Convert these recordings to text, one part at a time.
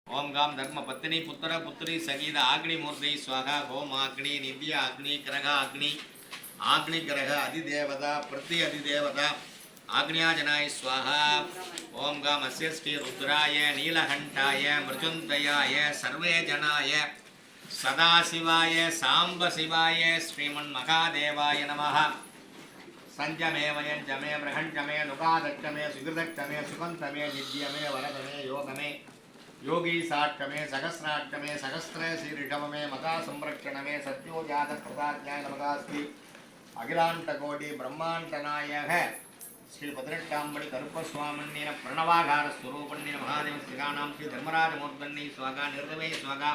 ओम गाम धर्म पत्नी पुत्र पुत्री सगीत आग्नि मूर्ति स्वाहा होम अग्नि नित्य अग्नि ग्रह अग्नि ग्रह अधिदेवता प्रति अधिदेवता आग्न्याजनाय स्वाहा ओम गाम अस्य श्री रुद्राय नीलकंठाय मृत्युंजयाय सर्वे जनाय सदाशिवाय सांब शिवाय श्रीमन्महादेवाय नमः संजमे वयंजमे बृहंजमे नुकादक्षमे सुकृदक्षमे सुकंतमे नित्यमे वरदमे योगमे योगी साक्षमे सहस्राक्षमे सहस्र शीर्षमे मता संरक्षणमे सत्योजात प्रसाद्याय नमस्ते अखिलांतकोटि ब्रह्मांडनायक श्री पदिनेट्टांबडी करुप्पस्वामिन्नेन प्रणवाकार स्वरूपण्येन महादेव श्रीगानां श्री धर्मराजमूर्तन्ने स्वागा निर्दवे स्वागा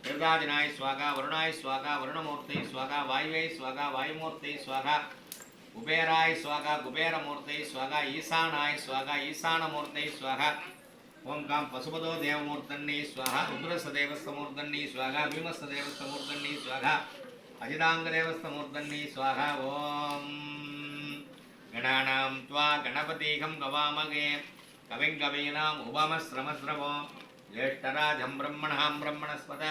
निर्दाजनाय स्वागा वरुणाय स्वागा वरुणमूर्ते स्वागा वायुवे स्वागा वायुमूर्ते स्वागा कुबेराय स्वागा कुबेरमूर्ते स्वागा ईशानाय स्वागा ईशानमूर्ते स्वाहा ओम काम पशुपतो देवमूर्तन्ने स्वाहा रुद्रसदेवस्तमूर्तन्ने स्वाहा भीमस्तदेवस्तमूर्तन्ने स्वाहा अजितांगदेवस्तमूर्तन्ने स्वाहा ओम गणानां त्वा गणपतिगं गवामगे कविं कवीनाम् उपमश्रमस्रवो ज्येष्ठराजं ब्रह्मणः ब्रह्मणस्पत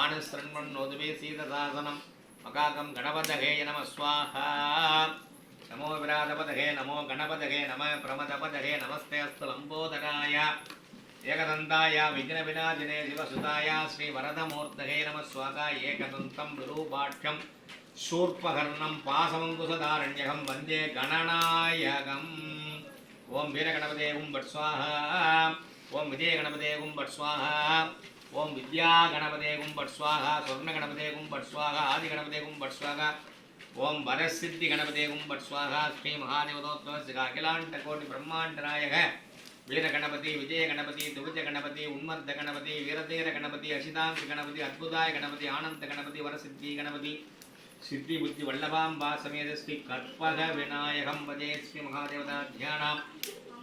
आनश्रण्वन्नोदवे सीतसासनं मकाकं गणपतये नमः स्वाहा नमो विराटपतये नमो गणपतये नमः प्रमदपतये नमस्ते अस्तु लंबोदराय एकदंताय विघ्नविनाशिने शिवसुताय श्रीवरदमूर्तये नमः स्वाहा एकदन्तं विरूपाक्षं शूर्पकर्णं पाशमङ्कुशधारण्यकं वन्दे गणनायकम् ओम वीरगणपते हुं भट् स्वाहा ओम विजयगणपते हुं भट् स्वाहा ओम विद्यागणपते हुं भट् स्वाहा स्वर्णगणपते हुं भट् स्वाहा आदिगणपते हुं भट् स्वाहा ओम वरसिद्धिगणपते हुं भट् स्वाहा श्री महादेवतोत्सव श्री अखिलांडकोटि ब्रह्मांडनायक वीरगणपति विजयगणपति दुविजगणपति उन्मत्तगणपति वीरधीरगणपति अशितांश गणपति अद्भुताय गणपति आनंद गणपति वरसिद्धि गणपति सिद्धि बुद्धि वल्लभांबा समेत श्री कल्पक विनायकं भजे श्री महादेवताध्यानां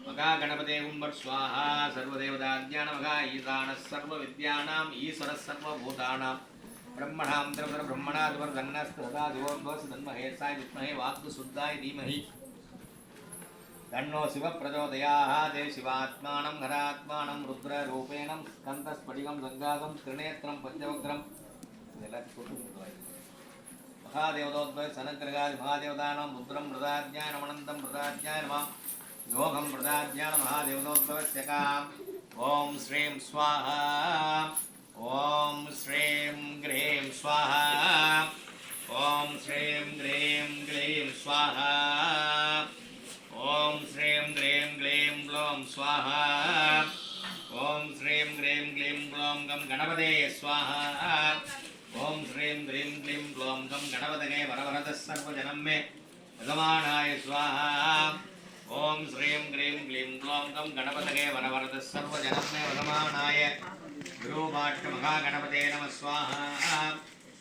मगा गणपते हुं भट् स्वाहा सर्वदेवताध्यान मगा ईशानः सर्वविद्यानाम् ईश्वरः सर्वभूतानां ब्रह्मणां द्रवदर ब्रह्मणाद्वर धन्नस्तदा दिवोद्भवस तन्महे साय विद्महे वाक्तु शुद्धाय धीमहि तन्नो शिव प्रचोदयात् देव शिवात्मानं हरात्मानं रुद्ररूपेण स्कन्दस्फटिकं गङ्गागं त्रिनेत्रं पञ्चवक्त्रं महादेवतोद्भव सनग्रगादि महादेवतानां रुद्रं मृदाज्ञाय नमनन्तं मृदाज्ञाय नमः योगं मृदाज्ञाय महादेवतोद्भवस्य काम् ॐ श्रीं स्वाहा ओम श्रीं ग्रीं स्वाहा ओम श्रीं ग्रीं ग्लीं स्वाहा ओम श्रीं ग्रीं ग्लीं ग्लौं स्वाहा ओम श्रीं ग्रीं ग्लीं ग्लौं गं गणपते स्वाहा ओम श्रीं ग्रीं ग्लीं ग्लौं गं गणपतये वरवरदः सर्वजनं मे यजमानाय स्वाहा ओम श्रीं ग्रीं ग्लीं ग्लौं गं गणपतये वरवरदः सर्वजनं मे यजमानाय गुरुवाक्य महागणपते नमः स्वाहा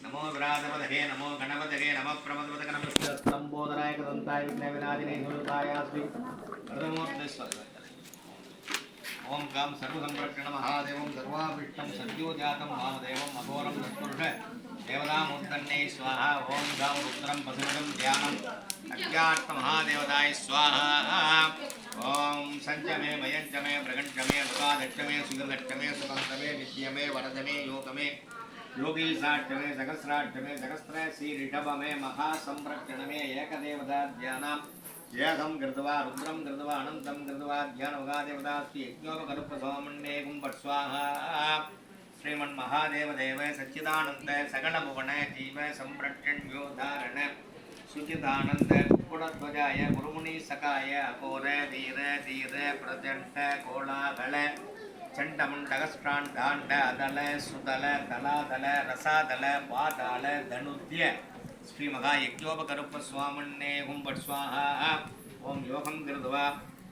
नमो विराजपतये नमो गणपतये नमः प्रमदपतये नमः स्तंभोदराय कदंताय विघ्नविनाशिने सुरताय श्री वरदमूर्तेश्वराय ओम काम सर्वसंरक्षण महादेवं सर्वाभीष्टं सद्योजातं महादेवं अघोरं तत्पुरुष देवतामूर्तन्ने स्वाहा ओम गाम रुद्रं पशुपतिं ध्यानम् अज्ञात महादेवताय स्वाहा ओम संचमे मयंचमे प्रगंचमे दुकादक्षमे सुगंधक्षमे सुगंधमे नित्यमे वरदमे योगमे योगी साक्षमे सहस्राक्षमे सहस्र शीर्षभमे महासंरक्षणमे एकदेवता ध्यानम् ஏகம் கிருத்வா ருத்ரம் கிருத்வா அனந்தம் கிருத்வா தியான மகாதேவதாஸ்தி யஜ்ஞோபகருப்பசோமன்னே हुं भट् स्वाहा श्रीमन् महादेव देव सच्चिदानंद सगण भुवन जीव संरक्षण योधारण सुचिदानंद कुकुड़ध्वजाय गुरुमुनि सकाय अघोर धीर धीर प्रचंड कोलाहल चंडमुंडगस्ट्रांडांड अदल सुदल दलादल रसादल पादाल धनुद्य श्री महा यज्ञोपकरुप्प स्वामिन्ने हुं भट् स्वाहा ओम योगं कृत्वा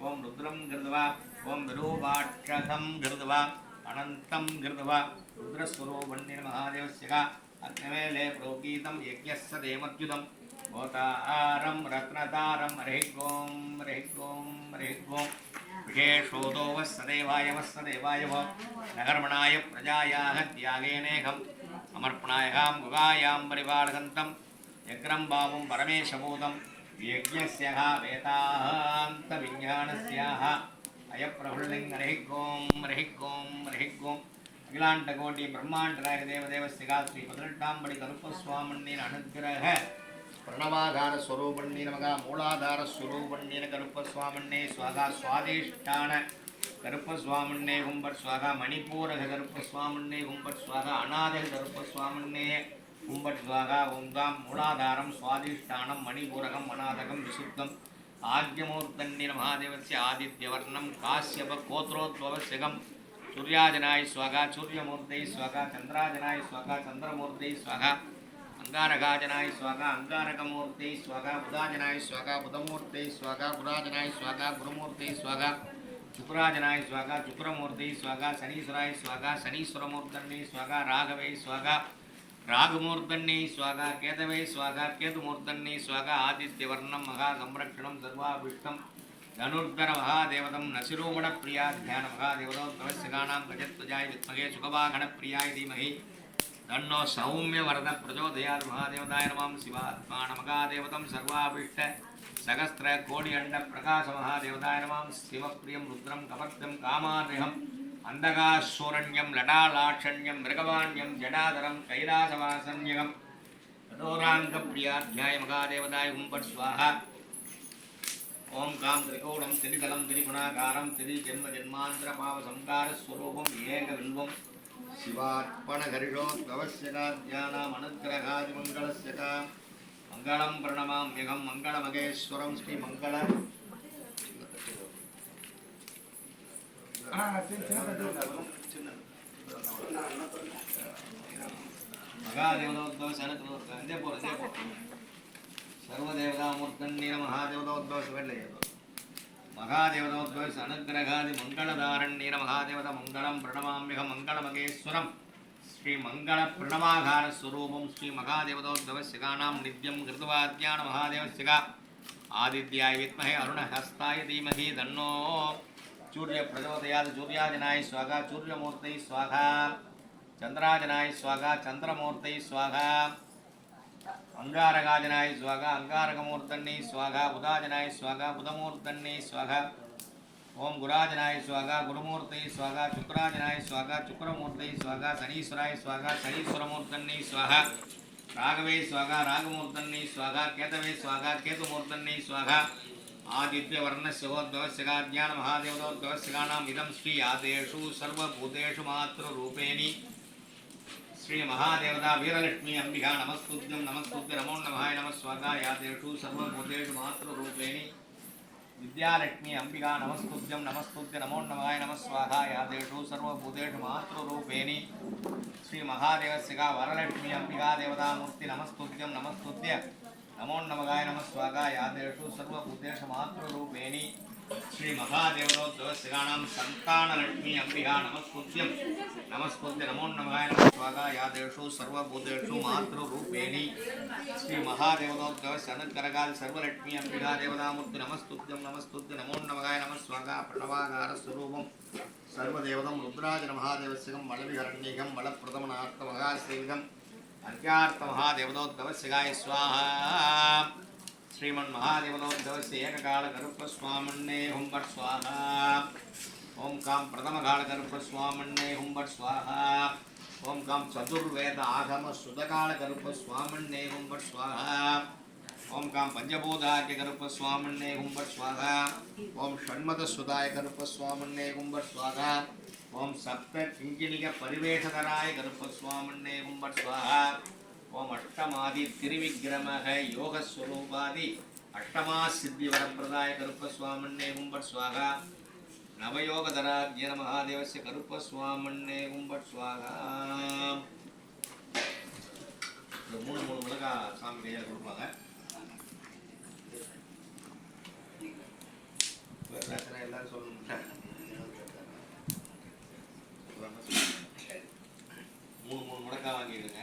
ओम रुद्रं कृत्वा ओम विरूपाक्षं कृत्वा अनंतं कृत्वा रुद्रस्वरूपण्येन महादेवस्य अग्निवेले प्रोगीतं यज्ञस्य देवद्युतं भूतारं रत्नतारं हरिः ओं विशेषोदो वत्सदेवाय वो नगर्मणाय प्रजायाः त्यागेनेहम् अमर्पणायां गुगायां परिपालकन्तं यज्ञं भावं परमेशभूतं यज्ञस्यः वेदान्तविज्ञानस्याः अयप्रफुल्लिङ्गरिः गों அகிலாண்டகோட்டி பிரம்மாண்டராக தேவதேவஸ்திகா ஸ்ரீ 18ஆம் படி கருப்பசுவாமியின் அனுக்கிரக பிரணவாதார ஸ்வரூபண்ணி நமகா மூலாதார ஸ்வரூபண்ணீன கருப்பசுவாமின்னே ஸ்வாகா சுவாதிஷ்டான கருப்பசுவாமின்னே கும்பட் ஸ்வாகா மணிப்பூரக கருப்பசுவாமின்னே கும்பட் ஸ்வாகா அநாதக கருப்பசுவாமின்னே கும்பட் ஸ்வாகா ஓங்காம் மூலாதாரம் சுவாதிஷ்டானம் மணிபூரகம் அநாதகம் விசுத்தம் ஆக்யமூர்த்தன்னி மகாதேவஸ்ய ஆதித்யவர்ணம் காஸ்யப கோத்ரோத்பவசிகம் சூர்யாஜனாய் ஸ்வாகா சூர்யமூர்த்தை ஸ்வாகா சந்திராஜனாய் ஸ்வாகா சந்திரமூர்த்தை ஸ்வாகா अंगारकाजनाय स्वागा अंगारकमूर्ति स्वागा बुधाजनाय स्वागा बुधमूर्ति स्वागा बुधाजनाय स्वागा गुरुमूर्ति स्वागा शुक्राजनाय स्वागा शुक्रमूर्ति स्वागा शनीश्वराय स्वागा शनीश्वरमूर्तन्ने स्वागा राघवे स्वागा राघमूर्तन्ने स्वागा केतवे स्वागा केतुमूर्तन्ने स्वागा आदित्यवर्णं महा संरक्षणं सर्वाभिष्टं धनुर्धर महादेवतं नशिरोमण प्रिया ध्यान महादेवतो तवस्यगानां गजत्वजाय विद्महे सुखवाहन प्रियाय धीमहि तन्नो सौम्य वरद प्रचोदयात् महादेवताय नमः शिवात्मा नमः सर्वाभिष्ट सहस्र कोटि अंड प्रकाश महादेवताय नमः शिवप्रियं रुद्रं कपर्द्यं कामार्हम् अंधकाशूरण्यं लटालाक्षण्यं मृगवाण्यं जडाधरं कैलासवासन्यं तदोराङ्गप्रियाध्याय महादेवताय हुंपट् स्वाहा ओं काम त्रिकोणं त्रिदलं त्रिगुणाकारं त्रिजन्म जन्मांतर पाव संकार स्वरूपं एकबिल्वं शिवार्पणहरिषो तवस्यका ध्यानामनुग्रहादिमङ्गलस्यका मङ्गलं प्रणमाम्यहं मङ्गलमगेश्वरं श्रीमङ्गल महादेवतोद्भव सर्वदेवतामूर्तन्ने महादेवतोद्भव महादेवतोद्भव अनुग्रहादि मंगलधारण्येन महादेवता मंगलम प्रणमाम्यहं मंगलमगेश्वरं श्री मंगल प्रणवाधार स्वरूपं श्री महादेवतोद्भव शिखानां नित्यं कृतवाद्यान महादेवस्यका आदित्याय विद्महे अरुणहस्ताय धीमहि तन्नो सूर्य प्रचोदयात् सूर्याजनाय स्वाहा सूर्यमूर्तये स्वाहा चंद्राजनाय स्वाहा चंद्रमूर्तये स्वाहा अंगारकाजनाय स्वाहा अंगारकमूर्तन्ने स्वाहा बुधाजनाय स्वाहा बुधमूर्तन्ने स्वाहा ओम गुराजनाय स्वाहा गुरुमूर्तये स्वाहा शुक्राजनाय स्वाहा शुक्रमूर्तये स्वाहा शनीश्वराय स्वाहा शनीश्वरमूर्तन्ने स्वाहा राघवे स्वाहा राघमूर्तन्ने स्वाहा केतवे स्वाहा केतुमूर्तन्ने स्वाहा आदित्यवर्णस्योद्भवस्यकाज्ञान महादेवतोद्भवस्यकानाम् इदं श्री आदेषु सर्वभूतेषु मातृरूपेणि श्री महादेवता वीरलक्ष्मी अंबिका नमस्तुभ्यं नमस्तुभ्य नमो नमः नमः स्वाहा यादेषु सर्वभूतेषु मातृरूपेणि विद्यालक्ष्मी अंबिका नमस्तुभ्यं नमस्तुभ्य नमो नमः नमः स्वाहा यादेषु सर्वभूतेषु मातृरूपेणि श्री महादेवस्यका वरलक्ष्मी अंबिका देवतामूर्ति नमस्तुभ्यं नमस्तुभ्य नमो नमः नमः स्वाहा यादेषु सर्वभूतेषु मातृरूपेणि श्री महादेवतोद्भवस्यकानां संतानलक्ष्मी अंबिका नमस्तुभ्यं नमस्तुभ्य नमो नमः नमः स्वाहा यादेषु सर्वभूतेषु मातृरूपेणि श्री महादेवतोद्भवस्य अनुग्रहादि सर्वलक्ष्मी अंबिका देवतामूर्ति नमस्तुभ्यं नमस्तुभ्य नमो नमः नमः स्वाहा प्रणवाकार स्वरूपं सर्वदेवतं रुद्राज महादेवस्यकं बलविहरण्यकं बलप्रदमनार्थमहासेविकम् अर्घ्यार्थमहादेवतोद्भवस्यकाय स्वाहा श्रीमन्महादेवतोद्भवस्य एककाल गरुत्वस्वामिन्ने हुंबट् स्वाहा ओं काम प्रथमकाल गरुत्वस्वामिन्ने हुंबट् स्वाहा ओं काम चतुर्वेद आगम सुदकाल गरुत्वस्वामिन्ने हुंबट् स्वाहा ओं काम पंचभूतार्य गरुत्वस्वामिन्ने हुंबट् स्वाहा ओं षण्मद सुदाय गरुत्वस्वामिन्ने हुंबट् स्वाहा ओं सप्त किंकिणिक परिवेशधराय गरुत्वस्वामिन्ने हुंबट् स्वाहा ओम अष्टमादि त्रिविक्रमः योग स्वरूपादि अष्टमा सिद्धि वरप्रदाय करुप्पस्वामिन्ने हुंबट् स्वाहा नवयोगधराज्ञ महादेवस्य करुप्पस्वामिन्ने हुंबट् स्वाहा மூணு மிளகா சாமி கையில் கொடுப்பாங்க எல்லாரும் சொல்லணும் மூணு மிளகா வாங்கிடுங்க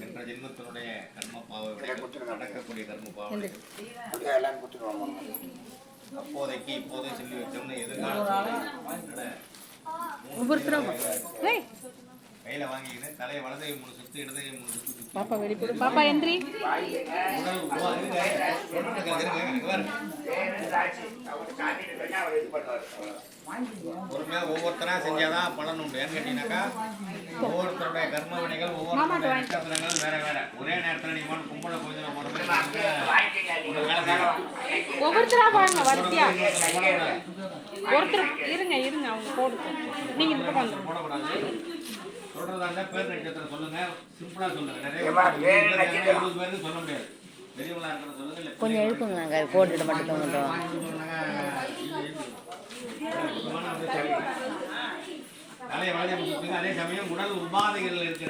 சென்ற ஜென்மத்தினுடைய கர்ம பாவம் நடக்கக்கூடிய கர்ம பாவம் அப்போதைக்கு இப்போதே சொல்லி வச்சோம்னு எதிர்காலத்தில் கையில வாங்கிக்கிட்டு தலையை வலதையை 3 சுத்து இடதையை 3 சுத்து சுத்தி பாப்பா வெளிப்படு பாப்பா எந்திரி உடல் பொறுமையாக ஒவ்வொருத்தரா செஞ்சாதான் பலன் உண்டு. ஏன்னு கேட்டீங்கன்னாக்கா ஒவ்வொருத்தருடைய கர்ம வினைகள் ஒவ்வொருத்தருடைய நட்சத்திரங்கள் வேற வேற. ஒரே நேரத்தில் நீங்க கும்பல கொஞ்சம் ஒவ்வொருத்தரா பாருங்க வரிசையா ஒருத்தர் இருங்க இருங்க அவங்க போடுங்க நீங்க இந்த பக்கம் வந்துருங்க. போடக்கூடாது. சொல்றதா இருந்தா பேர் நட்சத்திரம் சொல்லுங்க. சிம்பிளா சொல்லுங்க. நிறைய 20 பேருக்கு சொல்ல முடியாது. பெரியவங்களா இருக்கிறத சொல்லுங்க. இல்ல கொஞ்சம் எழுப்புங்க போட்டுட்டு மட்டும் தலையை வளைய அதே சமயம் உடல் உபாதைகள் இருக்கிற